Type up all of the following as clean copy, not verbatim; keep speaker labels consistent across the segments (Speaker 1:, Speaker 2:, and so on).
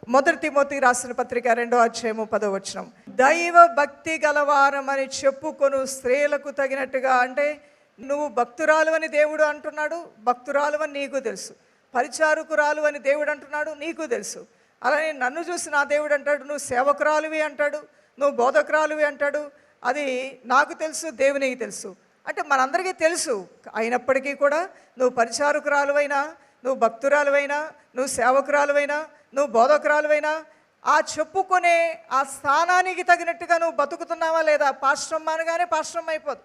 Speaker 1: మొదటి తిమోతికి రాసిన పత్రిక 2వ అధ్యాయము 10వ వచనం. దైవ భక్తి గలవారమని చెప్పుకొను స్త్రీలకు తగినట్టుగా, అంటే నువ్వు భక్తురాలు అని దేవుడు అంటున్నాడు, భక్తురాలు అని నీకు తెలుసు. పరిచారకురాలు అని దేవుడు అంటున్నాడు, నీకు తెలుసు. అలానే నన్ను చూసి నా దేవుడు అంటాడు నువ్వు సేవకురాలువి అంటాడు, నువ్వు బోధకురాలువి అంటాడు. అది నాకు తెలుసు, దేవునికి తెలుసు. అంటే మనందరికీ తెలుసు. అయినప్పటికీ కూడా నువ్వు పరిచారకురాలువైనా, నువ్వు భక్తురాలువైనా, నువ్వు సేవకురాలువైనా, నువ్వు బోధకురాలువైనా, ఆ చెప్పుకునే ఆ స్థానానికి తగినట్టుగా నువ్వు బతుకుతున్నావా లేదా? పాశ్రమ అనగానే పాశ్రమ అయిపోదు,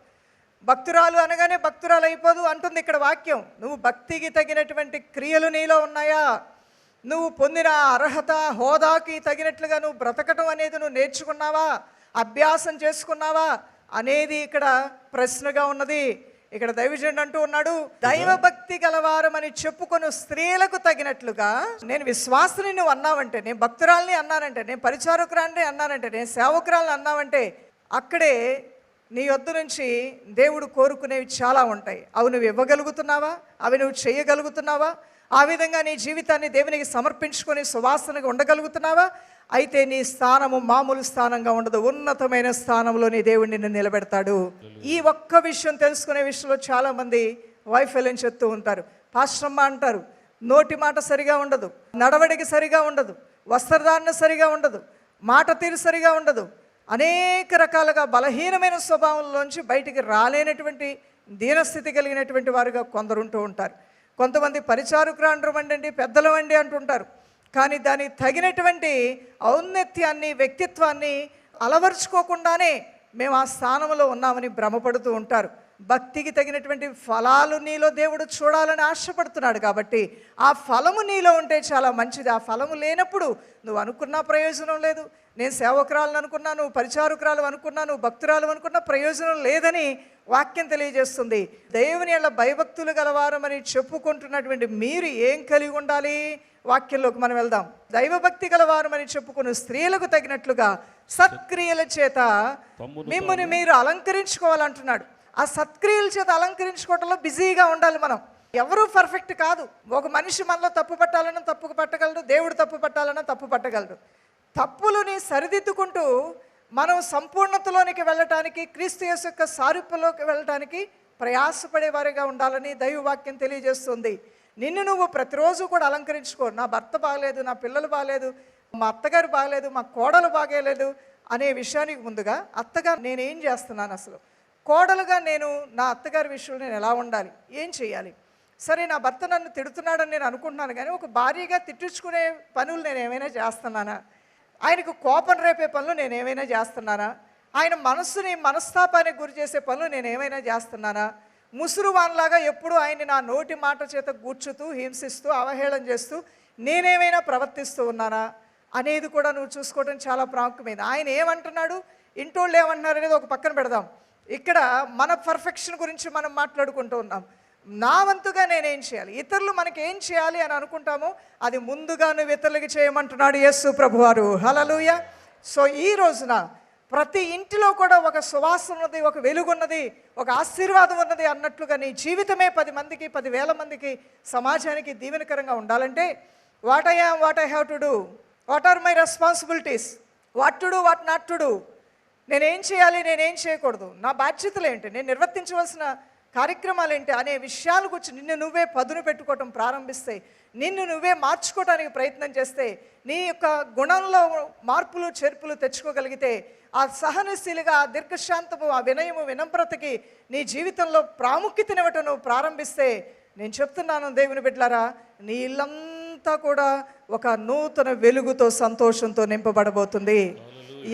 Speaker 1: భక్తురాలు అనగానే భక్తురాలు అయిపోదు అంటుంది ఇక్కడ వాక్యం. నువ్వు భక్తికి తగినటువంటి క్రియలు నీలో ఉన్నాయా? నువ్వు పొందిన అర్హత హోదాకి తగినట్లుగా నువ్వు బ్రతకటం అనేది నువ్వు నేర్చుకున్నావా, అభ్యాసం చేసుకున్నావా అనేది ఇక్కడ ప్రశ్నగా ఉన్నది. ఇక్కడ దైవజనుడు అంటూ ఉన్నాడు, దైవభక్తి గలవారమని చెప్పుకొను స్త్రీలకు తగినట్లుగా. నేను విశ్వాసిని నువ్వు అన్నావంటే, నేను భక్తురాలని అన్నానంటే, నేను పరిచారకురాలని అన్నానంటే, నేను సేవకురాలని అన్నావంటే, అక్కడే నీ యొద్ద నుంచి దేవుడు కోరుకునేవి చాలా ఉంటాయి. అవి నువ్వు ఇవ్వగలుగుతున్నావా? అవి నువ్వు చేయగలుగుతున్నావా? ఆ విధంగా నీ జీవితాన్ని దేవునికి సమర్పించుకొని సువాసనగా ఉండగలుగుతున్నావా? అయితే నీ స్థానము మామూలు స్థానంగా ఉండదు, ఉన్నతమైన స్థానంలో నీ దేవుడు నిన్ను నిలబెడతాడు. ఈ ఒక్క విషయం తెలుసుకునే విషయంలో చాలామంది వైఫల్యం చెప్తూ ఉంటారు. పాశ్రమ అంటారు, నోటి మాట సరిగా ఉండదు, నడవడిక సరిగా ఉండదు, వస్త్రధారణ సరిగా ఉండదు, మాట తీరు సరిగా ఉండదు. అనేక రకాలుగా బలహీనమైన స్వభావంలోంచి బయటికి రాలేనటువంటి దీనస్థితి కలిగినటువంటి వారుగా కొందరు ఉంటూ ఉంటారు. కొంతమంది పరిచారకురాండ్రు వండండి, పెద్దలు వండి అంటుంటారు. కానీ దానికి తగినటువంటి ఔన్నత్యాన్ని, వ్యక్తిత్వాన్ని అలవర్చుకోకుండానే మేము ఆ స్థానంలో ఉన్నామని భ్రమపడుతూ ఉంటారు. భక్తికి తగినటువంటి ఫలాలు నీలో దేవుడు చూడాలని ఆశపడుతున్నాడు. కాబట్టి ఆ ఫలము నీలో ఉంటే చాలా మంచిది. ఆ ఫలము లేనప్పుడు నువ్వు అనుకున్నా ప్రయోజనం లేదు. నేను సేవకురాలను అనుకున్నా, నువ్వు పరిచారకురాలు అనుకున్నా, నువ్వు భక్తురాలు అనుకున్నా ప్రయోజనం లేదని వాక్యం తెలియజేస్తుంది. దేవుని యెడల భయభక్తులు గలవారమని చెప్పుకుంటున్నటువంటి మీరు ఏం కలిగి ఉండాలి? వాక్యంలోకి మనం వెళ్దాం. దైవభక్తి గలవారమని చెప్పుకుని స్త్రీలకు తగినట్లుగా సత్క్రియల చేత మిమ్మల్ని మీరు అలంకరించుకోవాలంటున్నాడు. ఆ సత్క్రియల చేత అలంకరించుకోవడంలో బిజీగా ఉండాలి. మనం ఎవరూ పర్ఫెక్ట్ కాదు. ఒక మనిషి మనలో తప్పు పట్టాలన్నా తప్పు పట్టగలడు, దేవుడు తప్పు పట్టాలన్నా తప్పు పట్టగలడు. తప్పులని సరిదిద్దుకుంటూ మనం సంపూర్ణతలోనికి వెళ్ళటానికి, క్రీస్తు యేసు యొక్క సారూప్యంలోకి వెళ్ళటానికి ప్రయాసపడేవారిగా ఉండాలని దైవవాక్యం తెలియజేస్తుంది. నిన్ను నువ్వు ప్రతిరోజు కూడా అలంకరించుకో. నా భర్త బాగలేదు, నా పిల్లలు బాగలేదు, మా అత్తగారు బాగలేదు, మా కోడలు బాగలేదు అనే విషయానికి ముందుగా అత్తగా నేనేం చేస్తున్నాను, అసలు కోడలుగా నేను నా అత్తగారి విషయంలో నేను ఎలా ఉండాలి, ఏం చేయాలి? సరే, నా భర్త నన్ను తిడుతున్నాడని నేను అనుకుంటున్నాను, కానీ ఒక భార్యగా తిట్టించుకునే పనులు నేను ఏమైనా చేస్తున్నానా? ఆయనకు కోపం రేపే పనులు నేను ఏమైనా చేస్తున్నానా? ఆయన మనస్తాపానికి గురి చేసే పనులు నేను ఏమైనా చేస్తున్నానా? ముసురువాన్లాగా ఎప్పుడు ఆయన నా నోటి మాట చేత గూర్చుతూ, హింసిస్తూ, అవహేళన చేస్తూ నేనేమైనా ప్రవర్తిస్తూ ఉన్నానా అనేది కూడా నువ్వు చూసుకోవడం చాలా ప్రాముఖ్యమైనది. ఆయన ఏమంటున్నాడు, ఇంటోళ్ళు ఏమంటున్నారు అనేది ఒక పక్కన పెడదాం. ఇక్కడ మన పర్ఫెక్షన్ గురించి మనం మాట్లాడుకుంటూ ఉన్నాం. నా వంతుగా నేనేం చేయాలి, ఇతరులు మనకి ఏం చేయాలి అని అనుకుంటామో అది ముందుగా నువ్వు ఇతరులకి చేయమంటున్నాడు యేసు ప్రభువారు. హల్లెలూయా. సో ఈ రోజున ప్రతి ఇంటిలో కూడా ఒక సువాసన ఉన్నది, ఒక వెలుగున్నది, ఒక ఆశీర్వాదం ఉన్నది అన్నట్లుగా నీ జీవితమే 10 మందికి, 10,000 మందికి, సమాజానికి దీవెనకరంగా ఉండాలంటే what I have to do, what are my responsibilities, what to do, what not to do, నేనేం చేయాలి, నేనేం చేయకూడదు, నా బాధ్యతలు ఏంటి, నేను నిర్వర్తించవలసిన కార్యక్రమాలు ఏంటి అనే విషయాల గురించి నిన్ను నువ్వే పదును పెట్టుకోవటం ప్రారంభిస్తే, నిన్ను నువ్వే మార్చుకోవడానికి ప్రయత్నం చేస్తే, నీ యొక్క గుణంలో మార్పులు చేర్పులు తెచ్చుకోగలిగితే, ఆ సహనశీలిగా, ఆ దీర్ఘశాంతము, ఆ వినయము, వినమ్రతకి నీ జీవితంలో ప్రాముఖ్యతనివ్వటం నువ్వు ప్రారంభిస్తే, నేను చెప్తున్నాను దేవుని బిడ్డలారా, నీ ఇల్లంతా కూడా ఒక నూతన వెలుగుతో, సంతోషంతో నింపబడబోతుంది.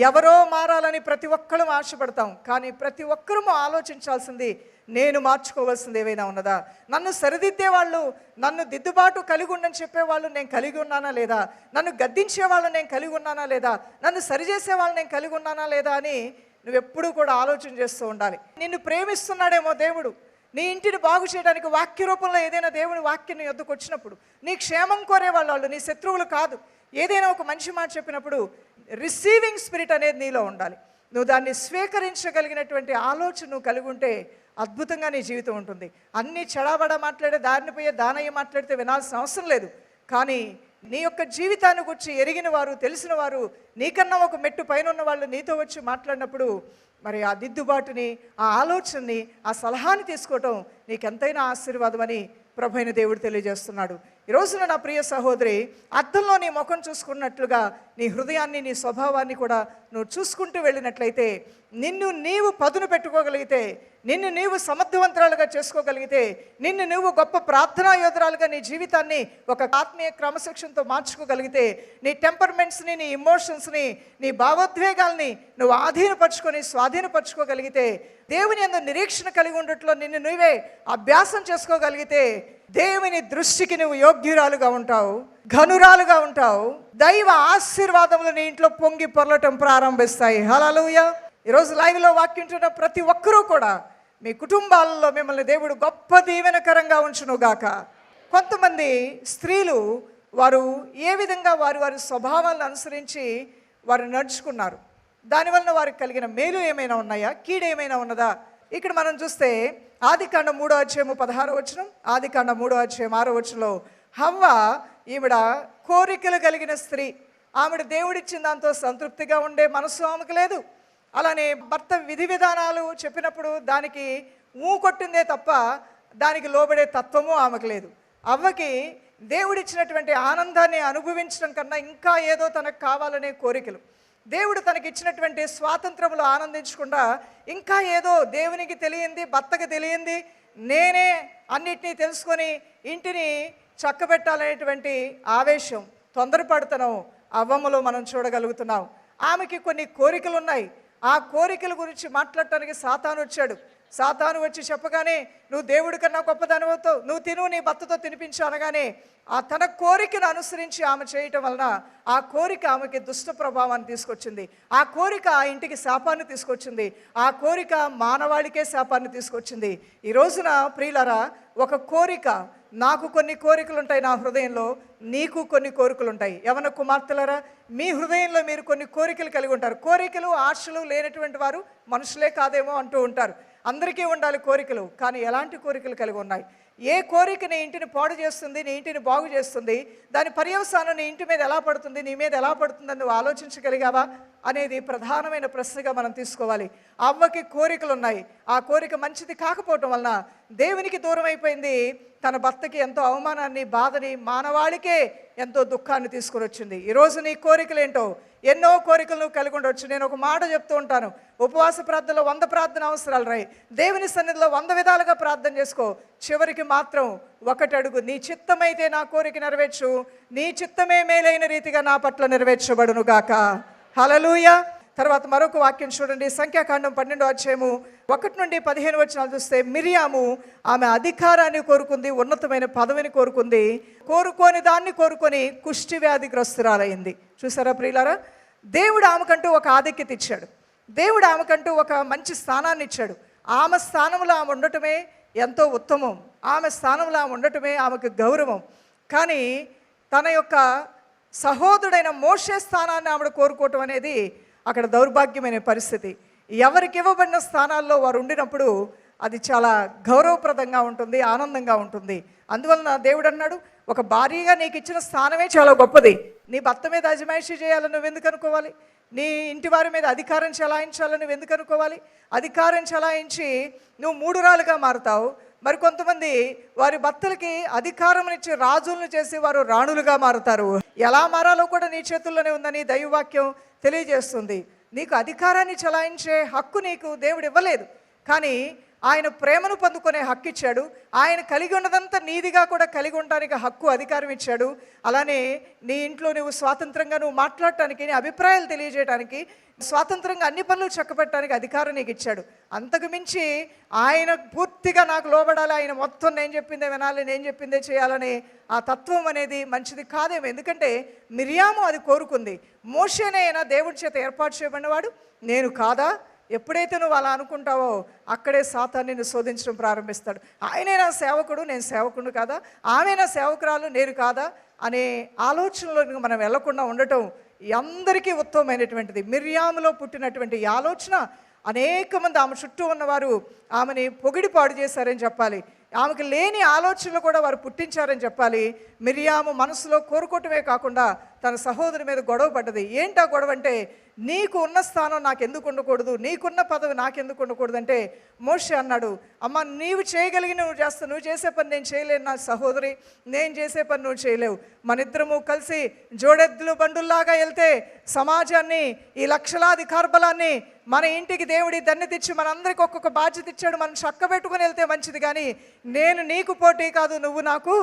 Speaker 1: ఎవరో మారాలని ప్రతి ఒక్కరూ ఆశపడతాం, కానీ ప్రతి ఒక్కరూ ఆలోచించాల్సింది, నేను మార్చుకోవాల్సింది ఏమైనా ఉన్నదా? నన్ను సరిదిద్దే వాళ్ళు, నన్ను దిద్దుబాటు కలిగి ఉండని చెప్పేవాళ్ళు నేను కలిగి ఉన్నానా లేదా? నన్ను గద్దించే వాళ్ళు నేను కలిగి ఉన్నానా లేదా? నన్ను సరిచేసే వాళ్ళు నేను కలిగి ఉన్నానా లేదా అని నువ్వెప్పుడూ కూడా ఆలోచన చేస్తూ ఉండాలి. నిన్ను ప్రేమిస్తున్నాడేమో దేవుడు, నీ ఇంటిని బాగు చేయడానికి వాక్య రూపంలో ఏదైనా దేవుని వాక్యం నీ వద్దకు వచ్చినప్పుడు, నీ క్షేమం కోరే వాళ్ళు నీ శత్రువులు కాదు. ఏదైనా ఒక మంచి మాట చెప్పినప్పుడు రిసీవింగ్ స్పిరిట్ అనేది నీలో ఉండాలి. నువ్వు దాన్ని స్వీకరించగలిగినటువంటి ఆలోచన నువ్వు కలిగి ఉంటే అద్భుతంగా నీ జీవితం ఉంటుంది. అన్నీ చెడాబడా మాట్లాడే, దారిని పోయే దానయ్య మాట్లాడితే వినాల్సిన అవసరం లేదు. కానీ నీ యొక్క జీవితాన్ని గురించి ఎరిగిన వారు, తెలిసిన వారు, నీకన్నా ఒక మెట్టు పైన ఉన్న వాళ్ళు నీతో వచ్చి మాట్లాడినప్పుడు మరి ఆ దిద్దుబాటుని, ఆ ఆలోచనని, ఆ సలహాని తీసుకోవటం నీకెంతైనా ఆశీర్వాదం అని ప్రభు అయిన దేవుడు తెలియజేస్తున్నాడు. ఈ రోజున నా ప్రియ సహోదరి, అద్దంలో నీ ముఖం చూసుకున్నట్లుగా నీ హృదయాన్ని, నీ స్వభావాన్ని కూడా నువ్వు చూసుకుంటూ వెళ్ళినట్లయితే, నిన్ను నీవు పదును పెట్టుకోగలిగితే, నిన్ను నీవు సమర్థవంతురాలుగా చేసుకోగలిగితే, నిన్ను నువ్వు గొప్ప ప్రార్థనా యోధురాలుగా నీ జీవితాన్ని ఒక ఆత్మీయ క్రమశిక్షణతో మార్చుకోగలిగితే, నీ టెంపర్మెంట్స్ని, నీ ఇమోషన్స్ని, నీ భావోద్వేగాల్ని నువ్వు ఆధీనపరుచుకొని స్వాధీనపరచుకోగలిగితే, దేవుని యందు నిరీక్షణ కలిగి ఉండట్లో నిన్ను నువ్వే అభ్యాసం చేసుకోగలిగితే, దేవుని దృష్టికి నువ్వు యోగ్యురాలుగా ఉంటావు, ఘనురాలుగా ఉంటావు. దైవ ఆశీర్వాదములు నీ ఇంట్లో పొంగి పొరలటం ప్రారంభిస్తాయి. హల్లెలూయా. ఈరోజు లైవ్లో వాక్యంటున్న ప్రతి ఒక్కరూ కూడా మీ కుటుంబాలలో మిమ్మల్ని దేవుడు గొప్ప దీవెనకరంగా ఉంచునుగాక. కొంతమంది స్త్రీలు వారు ఏ విధంగా వారి వారి స్వభావాలను అనుసరించి వారు నడుచుకున్నారు, దానివల్ల వారికి కలిగిన మేలు ఏమైనా ఉన్నాయా, కీడు ఏమైనా ఉన్నదా? ఇక్కడ మనం చూస్తే ఆదికాండం 3వ అధ్యాయము 16వ వచనం, ఆదికాండం 3వ అధ్యాయం 6వ వచనంలో హవ్వ ఈవిడ కోరికలు కలిగిన స్త్రీ. ఆవిడ దేవుడిచ్చిన దాంతో సంతృప్తిగా ఉండే మనసు ఆమెకు లేదు. అలానే భర్త విధి విధానాలు చెప్పినప్పుడు దానికి కొట్టిందే తప్ప దానికి లోబడే తత్వము ఆమెకు లేదు. అవ్వకి దేవుడిచ్చినటువంటి ఆనందాన్ని అనుభవించడం కన్నా ఇంకా ఏదో తనకు కావాలనే కోరికలు. దేవుడు తనకిచ్చినటువంటి స్వాతంత్రములు ఆనందించకుండా ఇంకా ఏదో దేవునికి తెలియంది, భర్తకు తెలియంది, నేనే అన్నిటినీ తెలుసుకొని ఇంటిని చక్కబెట్టాలనేటువంటి ఆవేశం, తొందరపడుతున్నాం అవ్వమ్మలో మనం చూడగలుగుతున్నాం. ఆమెకి కొన్ని కోరికలు ఉన్నాయి. ఆ కోరికల గురించి మాట్లాడటానికి సాతాను వచ్చాడు. సాతాను వచ్చి చెప్పగానే నువ్వు దేవుడి కన్నా గొప్పదానివవుతావు, నువ్వు తిను, నీ భర్తతో తినిపించు అనగానే ఆ తన కోరికను అనుసరించి ఆమె చేయటం వలన ఆ కోరిక ఆమెకి దుష్ట ప్రభావాన్ని తీసుకొచ్చింది. ఆ కోరిక ఆ ఇంటికి శాపాన్ని తీసుకొచ్చింది. ఆ కోరిక మానవాళికే శాపాన్ని తీసుకొచ్చింది. ఈ రోజున ప్రియులారా, ఒక కోరిక, నాకు కొన్ని కోరికలు ఉంటాయి నా హృదయంలో, నీకు కొన్ని కోరికలు ఉంటాయి. యవన కుమార్తెలరా, మీ హృదయంలో మీరు కొన్ని కోరికలు కలిగి ఉంటారు. కోరికలు, ఆశలు లేనటువంటి వారు మనుషులే కాదేమో అంటూ ఉంటారు. అందరికీ ఉండాలి కోరికలు, కానీ ఎలాంటి కోరికలు కలిగి ఉన్నాయి? ఏ కోరిక నీ ఇంటిని పాడు చేస్తుంది, నీ ఇంటిని బాగు చేస్తుంది, దాని పర్యవసానం నీ ఇంటి మీద ఎలా పడుతుంది, నీ మీద ఎలా పడుతుందని నువ్వు ఆలోచించగలిగావా అనేది ప్రధానమైన ప్రశ్నగా మనం తీసుకోవాలి. అవ్వకి కోరికలు ఉన్నాయి. ఆ కోరిక మంచిది కాకపోవటం వలన దేవునికి దూరం అయిపోయింది. తన భర్తకి ఎంతో అవమానాన్ని, బాధని, మానవాళికే ఎంతో దుఃఖాన్ని తీసుకుని వచ్చింది. ఈరోజు నీ కోరికలు ఏంటో, ఎన్నో కోరికలు నువ్వు కలిగి ఉండవచ్చు. నేను ఒక మాట చెప్తూ ఉంటాను, ఉపవాస ప్రార్థనలో 100 ప్రార్థన అవసరాలు రాయి, దేవుని సన్నిధిలో 100 విధాలుగా ప్రార్థన చేసుకో, చివరికి మాత్రం ఒకటి అడుగు, నీ చిత్తమైతే నా కోరిక నెరవేర్చు, నీ చిత్తమే మేలైన రీతిగా నా పట్ల నెరవేర్చబడును గాక. హల్లెలూయా. తర్వాత మరొక వాక్యం చూడండి, సంఖ్యాకాండం 12వ అధ్యాయము 1 నుండి 15 వచనాలు చూస్తే, మిరియాము ఆమె అధికారాన్ని కోరుకుంది, ఉన్నతమైన పదవిని కోరుకుంది, కోరుకోని దాన్ని కోరుకొని కుష్టి వ్యాధిగ్రస్తురాలైంది. చూసారా ప్రియులారా, దేవుడు ఆమెకంటూ ఒక ఆధిక్యత ఇచ్చాడు. దేవుడు ఆమెకంటూ ఒక మంచి స్థానాన్ని ఇచ్చాడు. ఆమె స్థానంలో ఆమె ఉండటమే ఎంతో ఉత్తమం. ఆమె స్థానంలో ఆమె ఉండటమే ఆమెకు గౌరవం. కానీ తన యొక్క సహోదరుడైన మోషే స్థానాన్ని ఆమె కోరుకోవటం అనేది అక్కడ దౌర్భాగ్యమైన పరిస్థితి. ఎవరికి ఇవ్వబడిన స్థానాల్లో వారు ఉండినప్పుడు అది చాలా గౌరవప్రదంగా ఉంటుంది, ఆనందంగా ఉంటుంది. అందువలన దేవుడు అన్నాడు, ఒక భార్యగా నీకు ఇచ్చిన స్థానమే చాలా గొప్పది. నీ భర్త మీద అజమాయిషీ చేయాలని నువ్వు ఎందుకు అనుకోవాలి? నీ ఇంటి వారి మీద అధికారం చెలాయించాలని నువ్వు ఎందుకు అనుకోవాలి? అధికారం చెలాయించి నువ్వు మూడురాలుగా మారుతావు. మరి కొంతమంది వారి భర్తలకి అధికారం ఇచ్చి రాజులను చేసి వారు రాణులుగా మారుతారు. ఎలా మారాలో కూడా నీ చేతుల్లోనే ఉందని దైవవాక్యం తెలియజేస్తుంది. నీకు అధికారాన్ని చెలాయించే హక్కు నీకు దేవుడు ఇవ్వలేదు, కానీ ఆయన ప్రేమను పొందుకునే హక్కు ఇచ్చాడు. ఆయన కలిగి ఉన్నదంతా నీదిగా కూడా కలిగి ఉండడానికి హక్కు, అధికారం ఇచ్చాడు. అలానే నీ ఇంట్లో నువ్వు స్వాతంత్రంగా నువ్వు మాట్లాడటానికి, నీ అభిప్రాయాలు తెలియజేయడానికి, స్వాతంత్రంగా అన్ని పనులు చక్కబెట్టడానికి అధికారం నీకు ఇచ్చాడు. అంతకు మించి ఆయన పూర్తిగా నాకు లోబడాలి, ఆయన మొత్తం నేను చెప్పిందే వినాలి, నేను చెప్పిందే చేయాలని ఆ తత్వం అనేది మంచిది కాదేమో. ఎందుకంటే మిరియాము అది కోరుకుంది. మోషేనే అయినా దేవుడి చేత ఏర్పాటు చేయబడినవాడు, నేను కాదా? ఎప్పుడైతే నువ్వు అలా అనుకుంటావో అక్కడే సాతాను నిన్ను శోధించడం ప్రారంభిస్తాడు. ఆయనే నా సేవకుడు, నేను సేవకుడు కాదా? ఆమె నా సేవకురాలు, నేను కాదా అనే ఆలోచనలో మనం వెళ్లకుండా ఉండటం అందరికీ ఉత్తమమైనటువంటిది. మిర్యాములో పుట్టినటువంటి ఈ ఆలోచన అనేక మంది ఆమె చుట్టూ ఉన్నవారు ఆమెని పొగిడి పాడు చేశారని చెప్పాలి. ఆమెకు లేని ఆలోచనలు కూడా వారు పుట్టించారని చెప్పాలి. మిరియాము మనసులో కోరుకోవటమే కాకుండా తన సహోదరి మీద గొడవ పడ్డది. ఏంటా గొడవ అంటే, నీకు ఉన్న స్థానం నాకు ఎందుకు ఉండకూడదు, నీకున్న పదవి నాకెందుకు ఉండకూడదు అంటే మోషే అన్నాడు, అమ్మ నీవు చేయగలిగి నువ్వు చేస్తావు, నువ్వు చేసే పని నేను చేయలేను నా సహోదరి, నేను చేసే పని నువ్వు చేయలేవు. మన ఇద్దరము కలిసి జోడెద్దులు బండుల్లాగా వెళ్తే సమాజాన్ని, ఈ లక్షలాది కార్బలాన్ని మన ఇంటికి దేవుడి దన్ని తెచ్చి మనందరికి ఒక్కొక్క బాధ్యత ఇచ్చాడు, మనం చక్క పెట్టుకుని వెళ్తే మంచిది. కానీ నేను నీకు పోటీ కాదు, నువ్వు నాకు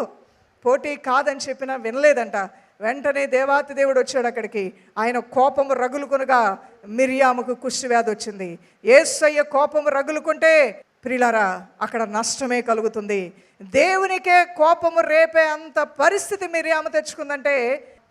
Speaker 1: పోటీ కాదని చెప్పినా వినలేదంట. వెంటనే దేవాతి దేవుడు వచ్చాడు అక్కడికి. ఆయన కోపము రగులుకొనగా మిరియాముకు కుష్ఠవ్యాధి వచ్చింది. యేసయ్య కోపము రగులుకుంటే ప్రియులారా అక్కడ నష్టమే కలుగుతుంది. దేవునికే కోపము రేపే అంత పరిస్థితి మిరియాము తెచ్చుకుందంటే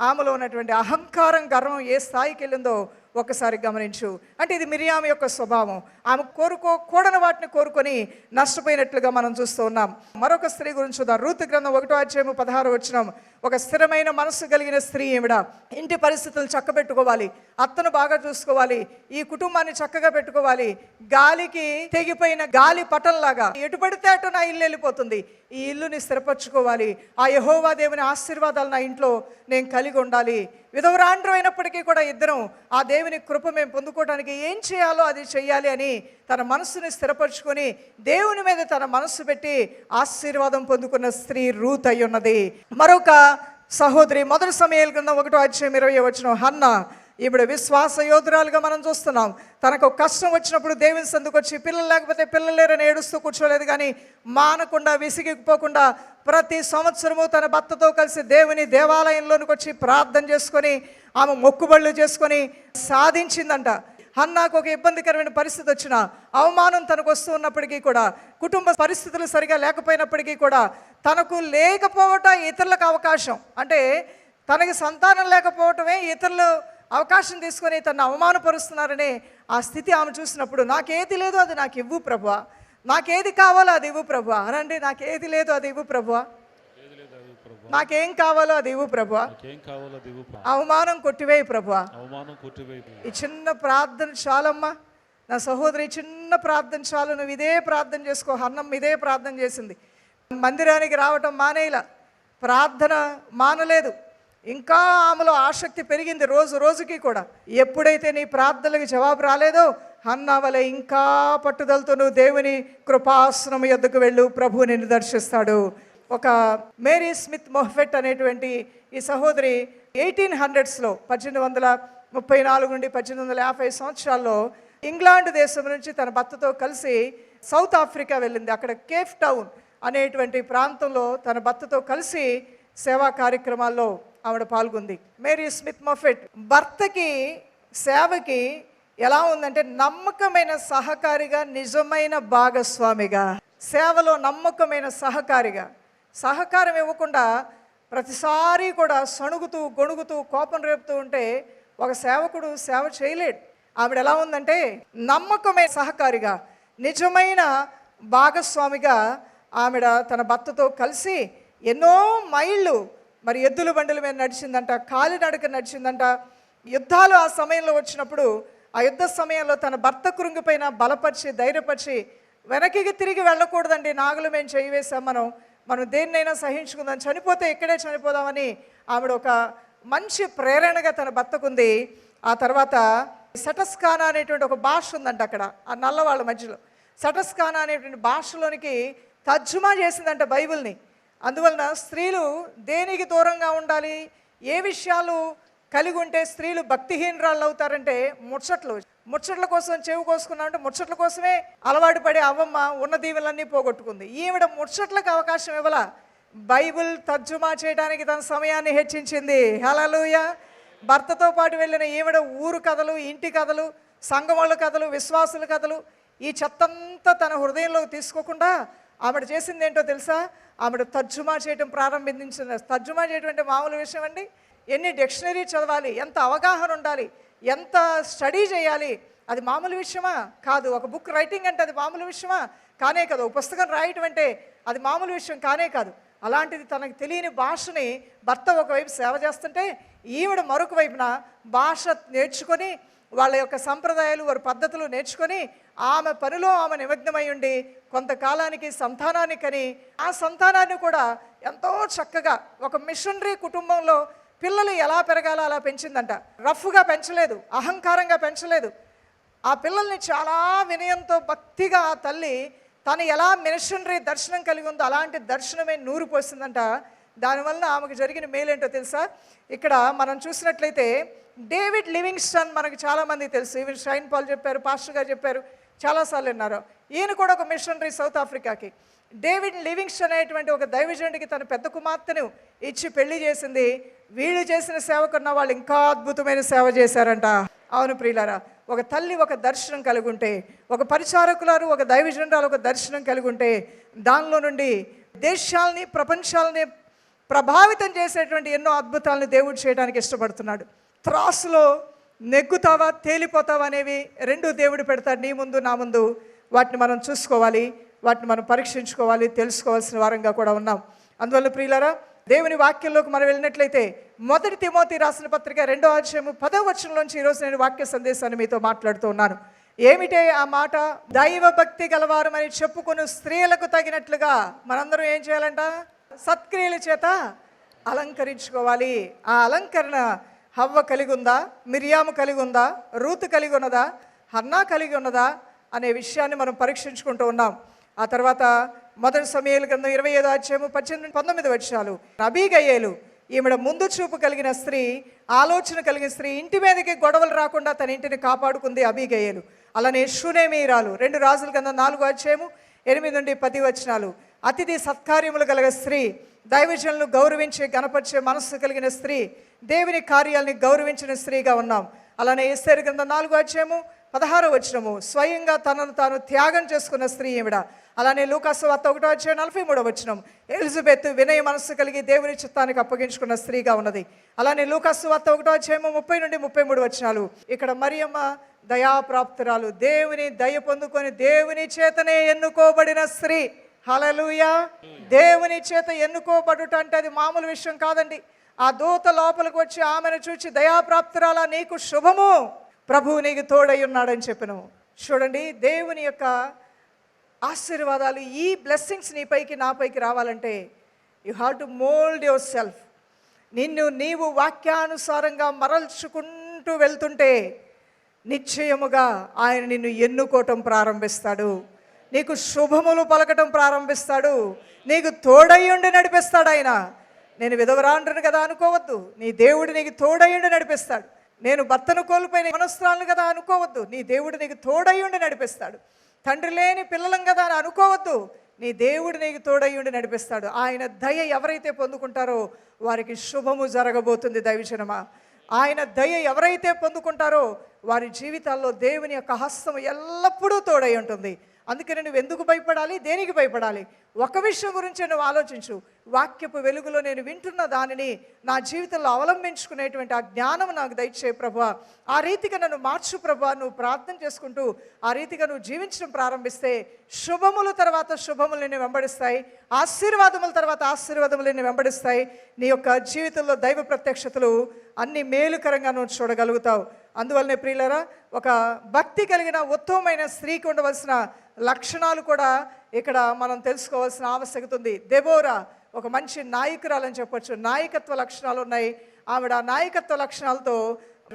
Speaker 1: ఆమెలో ఉన్నటువంటి అహంకారం, గర్వం ఏ స్థాయికి వెళ్ళిందో ఒకసారి గమనించు. అంటే ఇది మిరియాము యొక్క స్వభావం. ఆమె కోరుకోకూడని వాటిని కోరుకొని నష్టపోయినట్లుగా మనం చూస్తూ ఉన్నాం. మరొక స్త్రీ గురించి చూద్దాం. రూతు గ్రంథం 1:16 ఒక స్థిరమైన మనసు కలిగిన స్త్రీ ఈవిడ. ఇంటి పరిస్థితులు చక్కబెట్టుకోవాలి, అత్తను బాగా చూసుకోవాలి, ఈ కుటుంబాన్ని చక్కగా పెట్టుకోవాలి. గాలికి తెగిపోయిన గాలి పటంలాగా ఎటు పడితే అటు నా ఇల్లు వెళ్ళిపోతుంది, ఈ ఇల్లుని స్థిరపరచుకోవాలి. ఆ యెహోవా దేవుని ఆశీర్వాదాలు నా ఇంట్లో నేను కలిగి ఉండాలి. విధవరాండ్రు అయినప్పటికీ కూడా ఇద్దరం ఆ దేవుని కృప మేము పొందుకోవడానికి ఏం చేయాలో అది చెయ్యాలి అని తన మనస్సుని స్థిరపరచుకొని దేవుని మీద తన మనస్సు పెట్టి ఆశీర్వాదం పొందుకున్న స్త్రీ రూత్ అయి ఉన్నది. మరొక సహోదరి 1 సమూయేలు గ్రంథం 1:20 హన్నా. ఇప్పుడు విశ్వాస యోధురాలుగా మనం చూస్తున్నాం. తనకు కష్టం వచ్చినప్పుడు దేవుని సందుకు వచ్చి పిల్లలు లేకపోతే పిల్లలు లేరని ఏడుస్తూ కూర్చోలేదు, కానీ మానకుండా విసిగిపోకుండా ప్రతి సంవత్సరము తన భర్తతో కలిసి దేవుని దేవాలయంలోనికి వచ్చి ప్రార్థన చేసుకొని ఆమె మొక్కుబళ్ళు చేసుకొని సాధించిందంట. హన్నాకు ఒక ఇబ్బందికరమైన పరిస్థితి వచ్చిన, అవమానం తనకు వస్తూ ఉన్నప్పటికీ కూడా, కుటుంబ పరిస్థితులు సరిగా లేకపోయినప్పటికీ కూడా, తనకు లేకపోవటం ఇతరులకు అవకాశం, అంటే తనకి సంతానం లేకపోవటమే ఇతరులు అవకాశం తీసుకొని తను అవమానపరుస్తున్నారనే ఆ స్థితి ఆమె చూసినప్పుడు, నాకేది లేదో అది నాకు ఇవ్వు ప్రభువా, నాకేది కావాలో అది ఇవ్వు ప్రభువా అనండి. నాకేది లేదో అది ఇవ్వు ప్రభువా, నాకేం కావాలో అది ఇవ్వు ప్రభువా, అవమానం కొట్టివేయి ప్రభువా. ఈ చిన్న ప్రార్థన చాలమ్మా నా సహోదరి, చిన్న ప్రార్థన చాలు. నువ్వు ఇదే ప్రార్థన చేసుకో. హన్నం ఇదే ప్రార్థన చేసింది. మందిరానికి రావటం మానేలా, ప్రార్థన మానలేదు. ఇంకా ఆమెలో ఆసక్తి పెరిగింది రోజు రోజుకి కూడా. ఎప్పుడైతే నీ ప్రార్థనలకు జవాబు రాలేదో హన్నా వలె ఇంకా పట్టుదలతో నువ్వు దేవుని కృపాసనం యొద్దకు వెళ్ళు, ప్రభువు నిన్ను దర్శిస్తాడు. ఒక మేరీ స్మిత్ మొహఫెట్ అనేటువంటి ఈ సహోదరి 1800s 1834 నుండి 1850 సంవత్సరాల్లో ఇంగ్లాండ్ దేశం నుంచి తన భర్తతో కలిసి సౌత్ ఆఫ్రికా వెళ్ళింది. అక్కడ కేప్ టౌన్ అనేటువంటి ప్రాంతంలో తన భర్తతో కలిసి సేవా కార్యక్రమాల్లో ఆవిడ పాల్గొంది. మేరీ స్మిత్ మొఫెట్ భర్తకి సేవకి ఎలా ఉందంటే నమ్మకమైన సహకారిగా, నిజమైన భాగస్వామిగా, సేవలో నమ్మకమైన సహకారిగా. సహకారం ఇవ్వకుండా ప్రతిసారి కూడా సణుగుతూ గొణుగుతూ కోపం రేపుతూ ఉంటే ఒక సేవకుడు సేవ చేయలేడు. ఆవిడ ఎలా ఉందంటే నమ్మకమైన సహకారిగా, నిజమైన భాగస్వామిగా ఆవిడ తన భర్తతో కలిసి ఎన్నో మైళ్ళు మరి ఎద్దుల బండుల మీద నడిచిందంట, కాలినడక నడిచిందంట. యుద్ధాలు ఆ సమయంలో వచ్చినప్పుడు ఆ యుద్ధ సమయంలో తన భర్త కృంగిపైన బలపరిచి ధైర్యపరిచి వెనక్కి తిరిగి వెళ్ళకూడదండి, నాగులు మేము చేయి వేసాం, మనం దేన్నైనా సహించుకుందాం, చనిపోతే ఇక్కడే చనిపోదామని ఆవిడ ఒక మంచి ప్రేరణగా తన భర్తకుంది. ఆ తర్వాత సటస్కానా అనేటువంటి ఒక భాష ఉందంట అక్కడ ఆ నల్లవాళ్ళ మధ్యలో. సటస్కానా అనేటువంటి భాషలోనికి తర్జుమా చేసిందంట బైబిల్ని. అందువలన స్త్రీలు దేనికి దూరంగా ఉండాలి, ఏ విషయాలు కలిగి ఉంటే స్త్రీలు భక్తిహీనరాళ్ళు అవుతారంటే ముచ్చట్ల కోసం చెవి కోసుకున్నామంటే ముచ్చట్ల కోసమే అలవాటు పడే అవ్వమ్మ ఉన్న దీవెలన్నీ పోగొట్టుకుంది. ఈవిడ ముచ్చట్లకు అవకాశం ఇవ్వాల, బైబిల్ తర్జుమా చేయడానికి తన సమయాన్ని హెచ్చించింది. హల్లెలూయా. భర్తతో పాటు వెళ్ళిన ఈవిడ ఊరు కథలు, ఇంటి కథలు, సంఘముల కథలు, విశ్వాసుల కథలు, ఈ చెత్తంతా తన హృదయంలోకి తీసుకోకుండా ఆవిడ చేసింది ఏంటో తెలుసా? ఆవిడ తర్జుమా చేయడం ప్రారంభించింది. తర్జుమా చేయడం అంటే మామూలు విషయం అండి. ఎన్ని డిక్షనరీ చదవాలి, ఎంత అవగాహన ఉండాలి, ఎంత స్టడీ చేయాలి, అది మామూలు విషయమా? కాదు. ఒక బుక్ రైటింగ్ అంటే అది మామూలు విషయమా? కానే కాదు. ఒక పుస్తకం రాయటం అంటే అది మామూలు విషయం కానే కాదు. అలాంటిది తనకు తెలియని భాషని భర్త ఒకవైపు సేవ చేస్తుంటే ఈవిడ మరొక వైపున భాష నేర్చుకొని వాళ్ళ యొక్క సంప్రదాయాలు వారి పద్ధతులు నేర్చుకొని ఆమె పనిలో ఆమె నిమగ్నమై ఉండి కొంతకాలానికి సంతానాన్ని కని ఆ సంతానాన్ని కూడా ఎంతో చక్కగా ఒక మిషనరీ కుటుంబంలో పిల్లలు ఎలా పెరగాలో అలా పెంచిందంట. రఫ్గా పెంచలేదు, అహంకారంగా పెంచలేదు. ఆ పిల్లల్ని చాలా వినయంతో భక్తిగా ఆ తల్లి తను ఎలా మిషనరీ దర్శనం కలిగి ఉందో అలాంటి దర్శనమే నూరు పోసిందంట. దానివల్ల ఆమెకు జరిగిన మేలేంటో తెలుసా? ఇక్కడ మనం చూసినట్లయితే డేవిడ్ లివింగ్స్టన్ మనకు చాలామంది తెలుసు. ఈవెన్ షైన్ పాల్ చెప్పారు, పాస్టర్ గారు చెప్పారు, చాలాసార్లు విన్నారు. ఈయన కూడా ఒక మిషనరీ సౌత్ ఆఫ్రికాకి. డేవిడ్ లివింగ్స్టన్ అనేటువంటి ఒక దైవజనుడికి తన పెద్ద కుమార్తెను ఇచ్చి పెళ్లి చేసింది. వీళ్ళు చేసిన సేవ కన్నా వాళ్ళు ఇంకా అద్భుతమైన సేవ చేశారంట. అవును ప్రియులారా, ఒక తల్లి ఒక దర్శనం కలిగి ఉంటే, ఒక పరిచారకులారు ఒక దైవజనురాలు ఒక దర్శనం కలిగి ఉంటే దానిలో నుండి దేశాలని ప్రపంచాలని ప్రభావితం చేసేటువంటి ఎన్నో అద్భుతాలను దేవుడు చేయడానికి ఇష్టపడుతున్నాడు. త్రాసులో నెగ్గుతావా తేలిపోతావా అనేవి రెండు దేవుడు పెడతాడు నీ ముందు నా ముందు. వాటిని మనం చూసుకోవాలి, వాటిని మనం పరీక్షించుకోవాలి, తెలుసుకోవాల్సిన వారంగా కూడా ఉన్నాం. అందువల్ల ప్రియులారా, దేవుని వాక్యంలోకి మనం వెళ్ళినట్లయితే 1 తిమోతి రాసిన పత్రిక 2వ అధ్యాయము 10వ వచనంలోంచి ఈరోజు నేను వాక్య సందేశాన్ని మీతో మాట్లాడుతూ ఉన్నాను. ఏమిటే ఆ మాట? దైవ భక్తి గలవారమని చెప్పుకుని స్త్రీలకు తగినట్లుగా మనందరం ఏం చేయాలంట? సత్క్రియల చేత అలంకరించుకోవాలి. ఆ అలంకరణ హవ్వ కలిగి ఉందా, మిరియాము కలిగి ఉందా, రూతు కలిగి ఉన్నదా, హన్నా కలిగి ఉన్నదా అనే విషయాన్ని మనం పరీక్షించుకుంటూ ఉన్నాం. ఆ తర్వాత 1 సమూయేలు గ్రంథం 25వ అధ్యాయము 18-19 వచనాలు. అబీగయేలు ఈమెడ ముందు చూపు కలిగిన స్త్రీ, ఆలోచన కలిగిన స్త్రీ, ఇంటి మీదకి గొడవలు రాకుండా తన ఇంటిని కాపాడుకుంది అబీగయేలు. అలానే షూనేమీరాలు 2 రాజుల గ్రంథం 4వ అధ్యాయము 8-10 వచనాలు. అతిథి సత్కార్యములు కలిగిన స్త్రీ, దైవజనులను గౌరవించే గణపరిచే మనస్సు కలిగిన స్త్రీ, దేవుని కార్యాలని గౌరవించిన స్త్రీగా ఉన్నాం. అలానే ఎస్తేరు గ్రంథం 4వ అధ్యాయము 16వ వచనము, స్వయంగా తనను తాను త్యాగం చేసుకున్న స్త్రీ ఈవిడ. అలానే లూకాసు వార్త 1వ అధ్యాయం 43వ వచనం, ఎలిజబెత్ వినయ మనస్సు కలిగి దేవుని చిత్తానికి అప్పగించుకున్న స్త్రీగా ఉన్నది. అలానే లూకాసు వార్త 1వ అధ్యాయము 30-33 వచనాలు. ఇక్కడ మరియమ్మ దయాప్రాప్తురాలు, దేవుని దయ పొందుకొని దేవుని చేతనే ఎన్నుకోబడిన స్త్రీ. హల్లెలూయా! దేవుని చేత ఎన్నుకోబడుట అంటే అది మామూలు విషయం కాదండి. ఆ దూత లోపలికి వచ్చి ఆమెను చూచి దయాప్రాప్తురాలా, నీకు శుభము, ప్రభువు నీకు తోడై ఉన్నాడని చెప్పను. చూడండి, దేవుని యొక్క ఆశీర్వాదాలు, ఈ బ్లెస్సింగ్స్ నీ పైకి నా పైకి రావాలంటే you have to mould your self. నిన్ను నీవు వాక్యానుసారంగా మరల్చుకుంటూ వెళ్తుంటే నిశ్చయముగా ఆయన నిన్ను ఎన్నుకోవటం ప్రారంభిస్తాడు, నీకు శుభములు పలకటం ప్రారంభిస్తాడు, నీకు తోడయ్యుండి నడిపిస్తాడు. ఆయన నేను విధవరాండ్రను కదా అనుకోవద్దు, నీ దేవుడు నీకు తోడయ్యుండి నడిపిస్తాడు. నేను భర్తను కోల్పోయిన మనస్త్రాలను కదా అనుకోవద్దు, నీ దేవుడు నీకు తోడయ్యుండి నడిపిస్తాడు. తండ్రి లేని పిల్లలం కదా అని అనుకోవద్దు, నీ దేవుడు నీకు తోడయ్యుండి నడిపిస్తాడు. ఆయన దయ ఎవరైతే పొందుకుంటారో వారికి శుభము జరగబోతుంది. దైవజనమా, ఆయన దయ ఎవరైతే పొందుకుంటారో వారి జీవితాల్లో దేవుని యొక్క హస్తం ఎల్లప్పుడూ తోడై ఉంటుంది. అందుకని నువ్వు ఎందుకు భయపడాలి, దేనికి భయపడాలి? ఒక విషయం గురించి నువ్వు ఆలోచించు. వాక్యపు వెలుగులో నేను వింటున్న దానిని నా జీవితంలో అవలంబించుకునేటువంటి ఆ జ్ఞానం నాకు దయచే ప్రభువా, ఆ రీతిగా నన్ను మార్చు ప్రభువా. నువ్వు ప్రార్థన చేసుకుంటూ ఆ రీతిగా నువ్వు జీవించడం ప్రారంభిస్తే శుభముల తర్వాత శుభములు నిన్ను వెంబడిస్తాయి, ఆశీర్వాదముల తర్వాత ఆశీర్వాదములు నిన్ను వెంబడిస్తాయి. నీ యొక్క జీవితంలో దైవ ప్రత్యక్షతలు అన్ని మేలుకరంగా నువ్వు చూడగలుగుతావు. అందువల్లనే ప్రియులారా, ఒక భక్తి కలిగిన ఉత్తమమైన స్త్రీకి ఉండవలసిన లక్షణాలు కూడా ఇక్కడ మనం తెలుసుకోవాల్సిన ఆవశ్యకత ఉంది. దెబోరా ఒక మంచి నాయకురాలని చెప్పొచ్చు. నాయకత్వ లక్షణాలు ఉన్నాయి. ఆవిడ నాయకత్వ లక్షణాలతో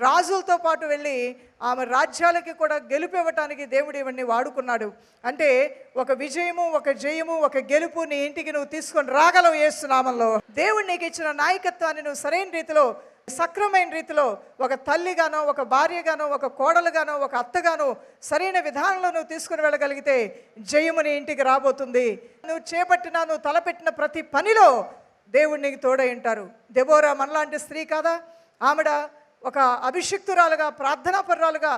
Speaker 1: రాజులతో పాటు వెళ్ళి ఆమె రాజ్యాలకి కూడా గెలుపివ్వటానికి దేవుడు ఇవన్నీ వాడుకున్నాడు. అంటే ఒక విజయము, ఒక జయము, ఒక గెలుపు నీ ఇంటికి నువ్వు తీసుకొని రాగలవు యేసు నామములో. దేవుడు నీకు ఇచ్చిన నాయకత్వాన్ని నువ్వు సరైన రీతిలో, సక్రమైన రీతిలో ఒక తల్లిగానో, ఒక భార్యగానో, ఒక కోడలుగానో, ఒక అత్తగానో సరైన విధానంలో నువ్వు తీసుకుని వెళ్ళగలిగితే జయము నీ ఇంటికి రాబోతుంది. నువ్వు చేపట్టిన, నువ్వు తలపెట్టిన ప్రతి పనిలో దేవుడు నీకు తోడై ఉంటారు. దెబోరా మనలాంటి స్త్రీ కాదా? ఆవిడ ఒక అభిషిక్తురాలుగా, ప్రార్థనాపరురాలుగా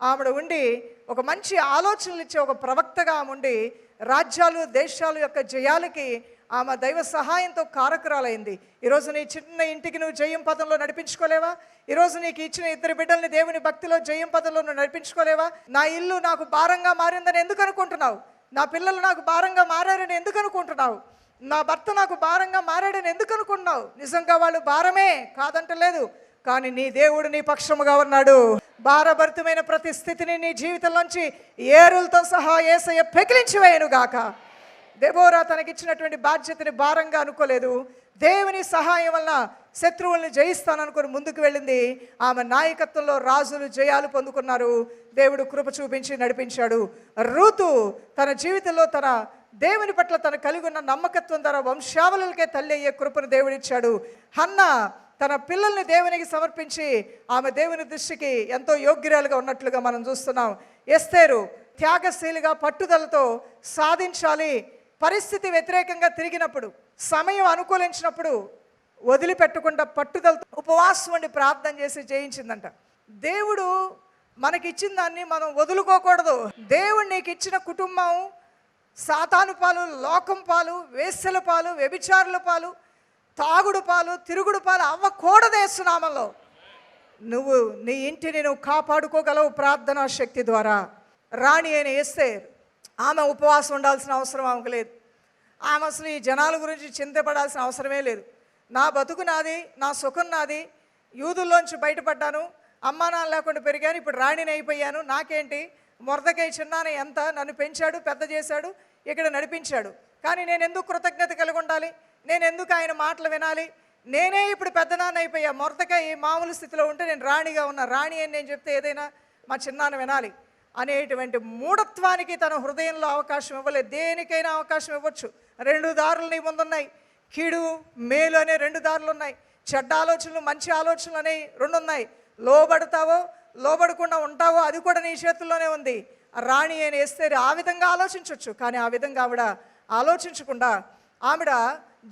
Speaker 1: ఆవిడ ఉండి ఒక మంచి ఆలోచనలు ఇచ్చే ఒక ప్రవక్తగా ఆమె ఉండి రాజ్యాలు, దేశాల యొక్క జయాలకి ఆమె దైవ సహాయంతో కారకురాలైంది. ఈరోజు నీ చిన్న ఇంటికి నువ్వు జయం పదంలో నడిపించుకోలేవా? ఈరోజు నీకు ఇచ్చిన 2 బిడ్డల్ని దేవుని భక్తిలో జయం పదంలో నువ్వు నడిపించుకోలేవా? నా ఇల్లు నాకు భారంగా మారిందని ఎందుకు అనుకుంటున్నావు? నా పిల్లలు నాకు భారంగా మారారని ఎందుకు అనుకుంటున్నావు? నా భర్త నాకు భారంగా మారాడని ఎందుకు అనుకున్నావు? నిజంగా వాళ్ళు భారమే, కాదంటలేదు. కానీ నీ దేవుడు నీ పక్షముగా ఉన్నాడు. భారభరితమైన ప్రతి స్థితిని నీ జీవితంలోంచి ఏరులతో సహా యేసయ్య పెకిలించి వేయనుగాక. దెబోరా తనకిచ్చినటువంటి బాధ్యతని భారంగా అనుకోలేదు. దేవుని సహాయం వల్ల శత్రువుల్ని జయిస్తాననుకుని ముందుకు వెళ్ళింది. ఆమె నాయకత్వంలో రాజులు జయాలు పొందుకున్నారు. దేవుడు కృప చూపించి నడిపించాడు. రూతు తన జీవితంలో తన దేవుని పట్ల తను కలిగి ఉన్న నమ్మకత్వం ద్వారా వంశావళులకే తల్లి అయ్యే కృపను దేవుడిచ్చాడు. హన్నా తన పిల్లల్ని దేవునికి సమర్పించి ఆమె దేవుని దృష్టికి ఎంతో యోగ్యురాలుగా ఉన్నట్లుగా మనం చూస్తున్నాం. ఎస్తేరు త్యాగశీలిగా పట్టుదలతో సాధించాలి. పరిస్థితి వ్యతిరేకంగా తిరిగినప్పుడు, సమయం అనుకూలించినప్పుడు వదిలిపెట్టకుండా పట్టుదలతో ఉపవాసం ఉండి ప్రార్థన చేసి జయించిందంట. దేవుడు మనకిచ్చిన దాన్ని మనం వదులుకోకూడదు. దేవుడు నీకు ఇచ్చిన కుటుంబం సాతాను పాలు, లోకం పాలు, వేశ్యల పాలు, వ్యభిచారుల పాలు, తాగుడు పాలు, తిరుగుడు పాలు అవ్వకూడదు. యేసునామములో నువ్వు నీ ఇంటిని నువ్వు కాపాడుకోగలవు ప్రార్థనా శక్తి ద్వారా. రాణి అయిన ఎస్తేరు ఆమె ఉపవాసం ఉండాల్సిన అవసరం ఆమెకు లేదు. ఆమె అసలు ఈ జనాల గురించి చింతపడాల్సిన అవసరమే లేదు. నా బతుకు నాది, నా సుఖం నాది, యూదుల్లోంచి బయటపడ్డాను, అమ్మా నాన్న లేకుండా పెరిగాను, ఇప్పుడు రాణిని అయిపోయాను, నాకేంటి? మొర్దకై చిన్నాన ఎంత నన్ను పెంచాడు, పెద్ద చేశాడు, ఇక్కడ నడిపించాడు, కానీ నేను ఎందుకు కృతజ్ఞత కలిగి ఉండాలి? నేను ఎందుకు ఆయన మాటలు వినాలి? నేనే ఇప్పుడు పెద్దనాన్న అయిపోయా. మొర్దకై మామూలు స్థితిలో ఉంటే నేను రాణిగా ఉన్నా, రాణి అని నేను చెప్తే ఏదైనా మా చిన్నాన్న వినాలి అనేటువంటి మూఢత్వానికి తన హృదయంలో అవకాశం ఇవ్వలేదు. దేనికైనా అవకాశం ఇవ్వచ్చు. 2 దారులు నీ ముందున్నాయి. కీడు మేలు అనే 2 దారులు ఉన్నాయి. చెడ్డ ఆలోచనలు, మంచి ఆలోచనలు అనే 2 ఉన్నాయి. లోబడతావో లోబడకుండా ఉంటావో అది కూడా నీ చేతుల్లోనే ఉంది. రాణి అయిన ఎస్తేరు ఆ విధంగా ఆలోచించవచ్చు, కానీ ఆ విధంగా ఆవిడ ఆలోచించకుండా ఆవిడ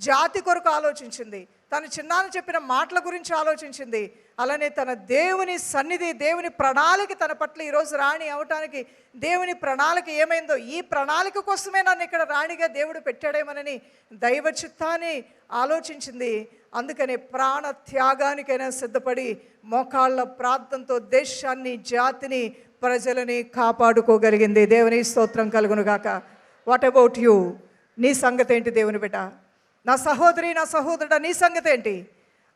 Speaker 1: జాతి కొరకు ఆలోచించింది. తన చిన్నాన్న చెప్పిన మాటల గురించి ఆలోచించింది. అలానే తన దేవుని సన్నిధి, దేవుని ప్రణాళిక తన పట్ల ఈరోజు రాణి అవటానికి దేవుని ప్రణాళిక ఏమైందో, ఈ ప్రణాళిక కోసమే నన్ను ఇక్కడ రాణిగా దేవుడు పెట్టాడేమనని దైవ చిత్తాన్ని ఆలోచించింది. అందుకనే ప్రాణ త్యాగానికైనా సిద్ధపడి మోకాళ్ళ ప్రార్థనతో దేశాన్ని, జాతిని, ప్రజలని కాపాడుకోగలిగింది. దేవుని స్తోత్రం కలుగునుగాక. What about you? నీ సంగతి ఏంటి దేవుని బిడ్డ? నా సహోదరి, నా సహోదరుడా, నీ సంగతి ఏంటి?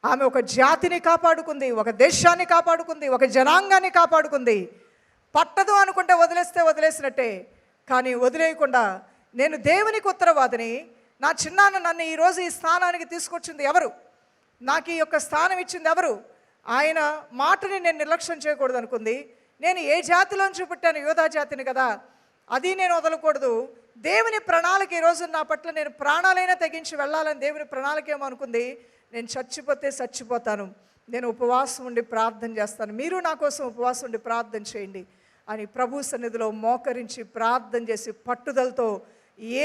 Speaker 1: ఆమె ఒక జాతిని కాపాడుకుంది, ఒక దేశాన్ని కాపాడుకుంది, ఒక జనాంగాన్ని కాపాడుకుంది. పట్టదు అనుకుంటే వదిలేస్తే వదిలేసినట్టే, కానీ వదిలేయకుండా నేను దేవునికి ఉత్తరవాదిని, నా చిన్నాన్న నన్ను ఈరోజు ఈ స్థానానికి తీసుకొచ్చింది ఎవరు? నాకు ఈ యొక్క స్థానం ఇచ్చింది ఎవరు? ఆయన మాటని నేను నిర్లక్ష్యం చేయకూడదు అనుకుంది. నేను ఏ జాతిలోంచి పుట్టాను? యోధా జాతిని కదా, అది నేను వదలకూడదు. దేవుని ప్రణాళిక ఈరోజు నా పట్ల నేను ప్రాణాలైనా తెగించి వెళ్ళాలని దేవుని ప్రణాళిక ఏమో అనుకుంది. నేను చచ్చిపోతే చచ్చిపోతాను, నేను ఉపవాసం ఉండి ప్రార్థన చేస్తాను, మీరు నా కోసం ఉపవాసం ఉండి ప్రార్థన చేయండి అని ప్రభు సన్నిధిలో మోకరించి ప్రార్థన చేసి పట్టుదలతో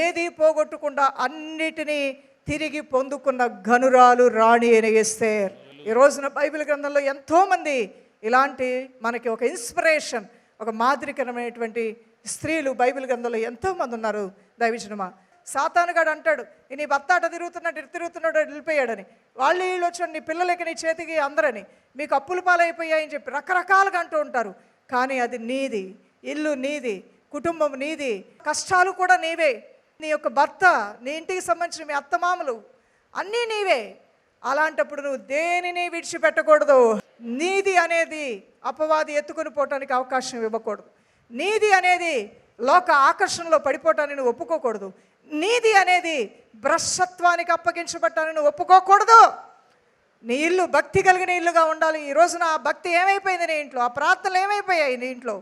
Speaker 1: ఏది పోగొట్టకుండా అన్నిటినీ తిరిగి పొందుకున్న ఘనురాలు రాణి అయిన ఎస్తేర్. ఈ రోజున బైబిల్ గ్రంథంలో ఎంతోమంది ఇలాంటి మనకి ఒక ఇన్స్పిరేషన్, ఒక మాదిరికరమైనటువంటి స్త్రీలు బైబిల్ గ్రంథంలో ఎంతోమంది ఉన్నారు. దైవజనమా, సాతానుగాడు అంటాడు నీ భర్త అట తిరుగుతున్నాడు వెళ్ళిపోయాడని, వాళ్ళు వీళ్ళు వచ్చాడు, నీ పిల్లలకి నీ చేతికి అందరని, మీకు అప్పుల పాలైపోయాయని చెప్పి రకరకాలుగా అంటూ ఉంటారు. కానీ అది నీది, ఇల్లు నీది, కుటుంబం నీది, కష్టాలు కూడా నీవే, నీ యొక్క భర్త, నీ ఇంటికి సంబంధించిన మీ అత్తమామలు అన్నీ నీవే. అలాంటప్పుడు నువ్వు దేనిని విడిచిపెట్టకూడదు. నీది అనేది అపవాది ఎత్తుకొని పోవటానికి అవకాశం ఇవ్వకూడదు. నీది అనేది లోక ఆకర్షణలో పడిపోవటాన్ని నువ్వు ఒప్పుకోకూడదు. నీది అనేది భ్రష్టత్వానికి అప్పగించబట్టాన్ని నువ్వు ఒప్పుకోకూడదు. నీ ఇల్లు భక్తి కలిగిన ఇల్లుగా ఉండాలి. ఈ రోజున ఆ భక్తి ఏమైపోయింది నీ ఇంట్లో? ఆ ప్రార్థనలు ఏమైపోయాయి నీ ఇంట్లో?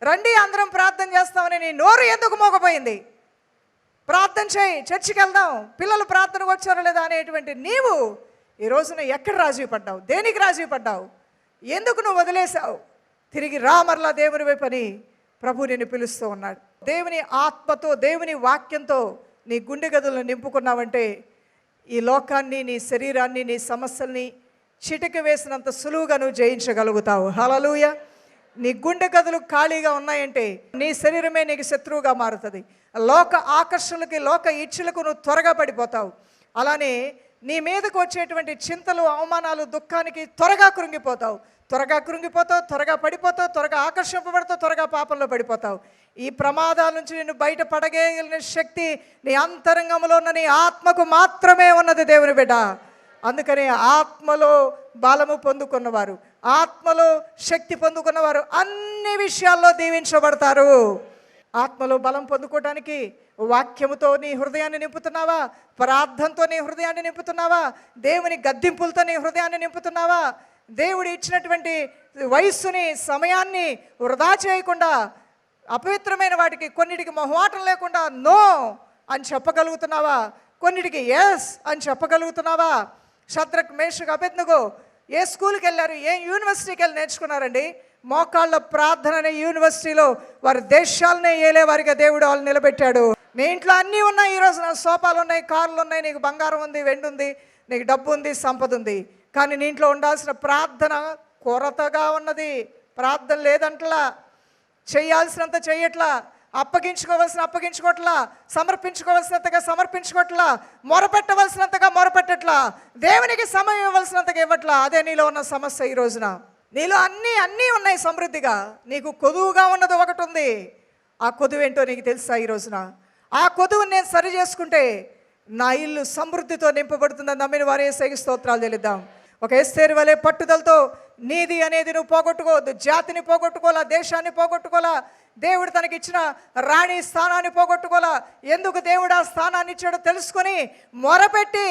Speaker 1: రండి అందరం ప్రార్థన చేస్తామని నీ నోరు ఎందుకు మోగపోయింది? ప్రార్థన చేయి, చర్చికి వెళ్దాం, పిల్లలు ప్రార్థనకు వచ్చారో లేదా అనేటువంటి నీవు ఈ రోజున ఎక్కడ రాజీ పడ్డావు? దేనికి రాజీ పడ్డావు? ఎందుకు నువ్వు వదిలేసావు? తిరిగి రా మరలా దేవుని వైపు అని ప్రభు నిన్ను పిలుస్తూ ఉన్నాడు. దేవుని ఆత్మతో, దేవుని వాక్యంతో నీ గుండె గదులను నింపుకున్నావంటే ఈ లోకాన్ని, నీ శరీరాన్ని, నీ సమస్యల్ని చిటిక వేసినంత సులువుగా నువ్వు జయించగలుగుతావు. హల్లెలూయా. నీ గుండె గదులు ఖాళీగా ఉన్నాయంటే నీ శరీరమే నీకు శత్రువుగా మారుతుంది. లోక ఆకర్షణలకి, లోక ఇచ్ఛలకు నువ్వు త్వరగా పడిపోతావు. అలానే నీ మీదకు వచ్చేటువంటి చింతలు, అవమానాలు, దుఃఖానికి త్వరగా కృంగిపోతావు. త్వరగా కృంగిపోతావు, త్వరగా పడిపోతావు, త్వరగా ఆకర్షింపబడతావు, త్వరగా పాపంలో పడిపోతావు. ఈ ప్రమాదాల నుంచి నిన్ను బయట పడగలిగిన శక్తి నీ అంతరంగంలో ఉన్న నీ ఆత్మకు మాత్రమే ఉన్నది దేవుని బిడ్డ. అందుకని ఆత్మలో బలము పొందుకున్నవారు, ఆత్మలో శక్తి పొందుకున్నవారు అన్ని విషయాల్లో దీవించబడతారు. ఆత్మలో బలం పొందుకోవడానికి వాక్యముతో నీ హృదయాన్ని నింపుతున్నావా? ప్రార్థనతో నీ హృదయాన్ని నింపుతున్నావా? దేవుని గద్దింపులతో నీ హృదయాన్ని నింపుతున్నావా? దేవుడు ఇచ్చినటువంటి వయస్సుని, సమయాన్ని వృధా చేయకుండా, అపవిత్రమైన వాటికి కొన్నిటికి మొహమాటం లేకుండా నో అని చెప్పగలుగుతున్నావా? కొన్నిటికి ఎస్ అని చెప్పగలుగుతున్నావా? శద్రక్, మేషక్, అబేద్నెగో ఏ స్కూల్కి వెళ్ళారు, ఏ యూనివర్సిటీకి వెళ్ళి నేర్చుకున్నారండి? మోకాళ్ళ ప్రార్థన అనే యూనివర్సిటీలో వారి దేశాలనే ఏలేవారిగా దేవుడు వాళ్ళు నిలబెట్టాడు. నీ ఇంట్లో అన్నీ ఉన్నాయి. ఈరోజు నా సోఫాలు ఉన్నాయి, కార్లు ఉన్నాయి, నీకు బంగారం ఉంది, వెండి ఉంది, నీకు డబ్బు ఉంది, సంపద ఉంది. కానీ నీ ఇంట్లో ఉండాల్సిన ప్రార్థన కొరతగా ఉన్నది. ప్రార్థన లేదంటలా, చేయాల్సినంత చేయట్లా, అప్పగించుకోవట్లా, సమర్పించుకోవాల్సినంతగా సమర్పించుకోవట్లా, మొరపెట్టవలసినంతగా మొరపెట్టట్లా, దేవునికి సమయం ఇవ్వాల్సినంతగా ఇవ్వట్లా. అదే నీలో ఉన్న సమస్య. ఈ రోజున నీలో అన్నీ ఉన్నాయి సమృద్ధిగా, నీకు కొదువుగా ఉన్నది ఒకటి ఉంది. ఆ కొదువు ఏంటో నీకు తెలుసా? ఈ రోజున ఆ కొదువుని నేను సరి చేసుకుంటే నా ఇల్లు సమృద్ధితో నింపబడుతుందని నమ్మిన వారు యేసయ్యకి స్తోత్రాలు చెల్లిద్దాం. ఒక ఎస్తేరు వలె పట్టుదలతో నీది అనేది నువ్వు పోగొట్టుకోవద్దు. జాతిని పోగొట్టుకోవాలా, దేశాన్ని పోగొట్టుకోవాలా, దేవుడు తనకి ఇచ్చిన రాణి స్థానాన్ని పోగొట్టుకోవాలా. ఎందుకు దేవుడు ఆ స్థానాన్ని ఇచ్చాడో తెలుసుకొని మొరపెట్టి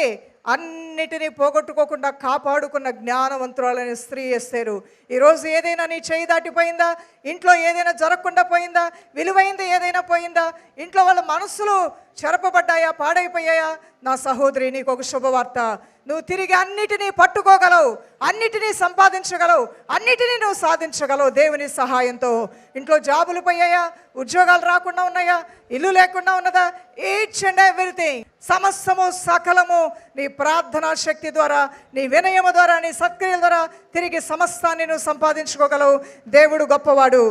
Speaker 1: అన్నిటినీ పోగొట్టుకోకుండా కాపాడుకున్న జ్ఞానవంతురాలైన స్త్రీ ఎస్తేరు. ఈరోజు ఏదైనా నీ చేయి దాటిపోయిందా? ఇంట్లో ఏదైనా జరగకుండా పోయిందా? విలువైంది ఏదైనా పోయిందా? ఇంట్లో వాళ్ళ మనస్సులు చెరపబడ్డాయా, పాడైపోయాయా? నా సహోదరి, నీకు ఒక శుభవార్త. నువ్వు తిరిగి అన్నిటినీ పట్టుకోగలవు, అన్నిటినీ సంపాదించగలవు, అన్నిటినీ నువ్వు సాధించగలవు దేవుని సహాయంతో. ఇంట్లో జాబులు పోయాయా? ఉద్యోగాలు రాకుండా ఉన్నాయా? ఇల్లు లేకుండా ఉన్నదా? ఈచ్ అండ్ ఎవ్రీథింగ్, సమస్తము సకలము నీ ప్రార్థనా శక్తి ద్వారా, నీ వినయము ద్వారా, నీ సత్క్రియల ద్వారా తిరిగి సమస్తాన్ని నువ్వు సంపాదించుకోగలవు. దేవుడు గొప్పవాడు.